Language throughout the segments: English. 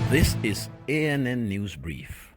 This is ANN News Brief.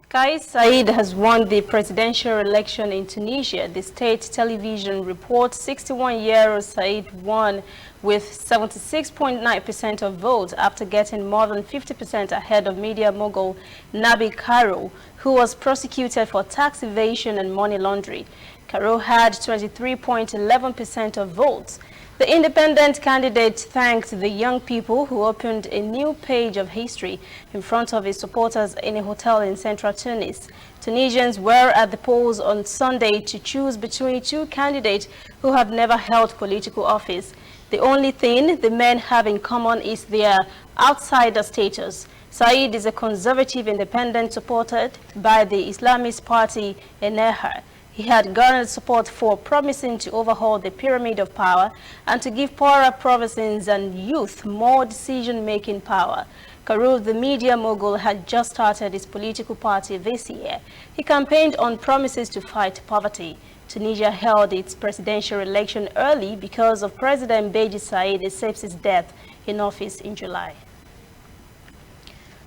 Kais Saied has won the presidential election in Tunisia. The state television reports 61-year-old Saied won with 76.9% of votes after getting more than 50% ahead of media mogul Nabi Karo, who was prosecuted for tax evasion and money laundering. Karo had 23.11% of votes. The independent candidate thanked the young people who opened a new page of history in front of his supporters in a hotel in central Tunis. Tunisians were at the polls on Sunday to choose between two candidates who have never held political office. The only thing the men have in common is their outsider status. Said is a conservative independent supported by the Islamist party Ennahda. He had garnered support for promising to overhaul the pyramid of power and to give poorer provinces and youth more decision-making power. Karo, the media mogul, had just started his political party this year. He campaigned on promises to fight poverty. Tunisia held its presidential election early because of President Beji Said Essebsi's death in office in July.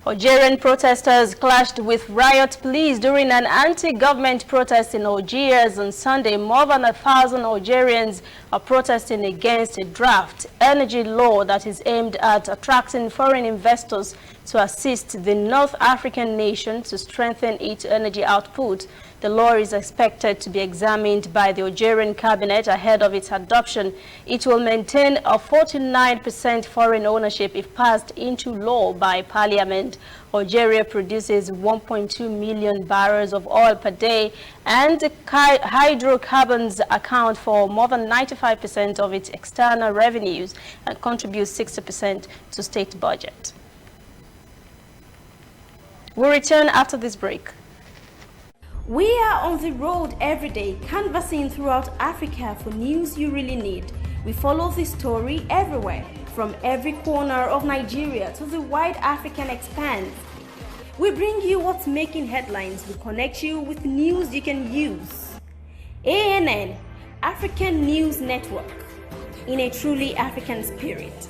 Algerian protesters clashed with riot police during an anti-government protest in Algiers on Sunday. More than 1,000 Algerians are protesting against a draft energy law that is aimed at attracting foreign investors to assist the North African nation to strengthen its energy output. The law is expected to be examined by the Algerian cabinet ahead of its adoption. It will maintain a 49% foreign ownership if passed into law by parliament. Algeria produces 1.2 million barrels of oil per day, and hydrocarbons account for more than 95% of its external revenues and contribute 60% to state budget. We'll return after this break. We are on the road every day, canvassing throughout Africa for news you really need. We follow this story everywhere, from every corner of Nigeria to the wide African expanse. We bring you what's making headlines. We connect you with news you can use. ANN, African News Network, in a truly African spirit.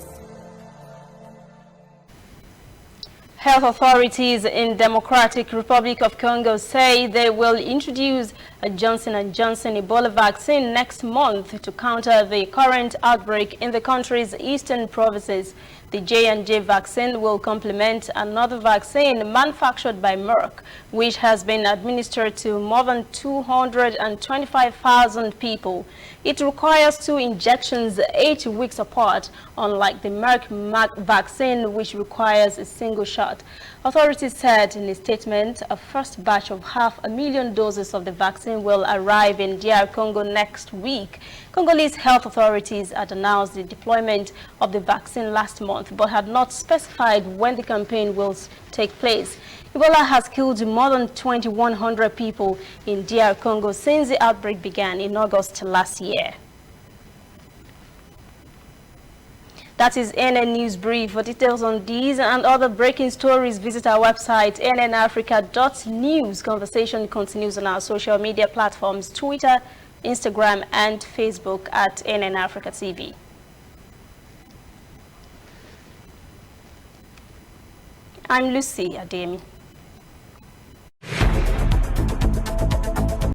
Health authorities in Democratic Republic of Congo say they will introduce a Johnson & Johnson Ebola vaccine next month to counter the current outbreak in the country's eastern provinces. The J&J vaccine will complement another vaccine manufactured by Merck, which has been administered to more than 225,000 people. It requires 2 injections 8 weeks apart, unlike the Merck vaccine, which requires a single shot. Authorities said in a statement a first batch of 500,000 doses of the vaccine will arrive in DR Congo next week. Congolese health authorities had announced the deployment of the vaccine last month, but had not specified when the campaign will take place. Ebola has killed more than 2,100 people in DR Congo since the outbreak began in August last year. That is ANN News Brief. For details on these and other breaking stories, visit our website, nnafrica.news. Conversation continues on our social media platforms, Twitter, Instagram, and Facebook at NN Africa TV. I'm Lucy Ademi.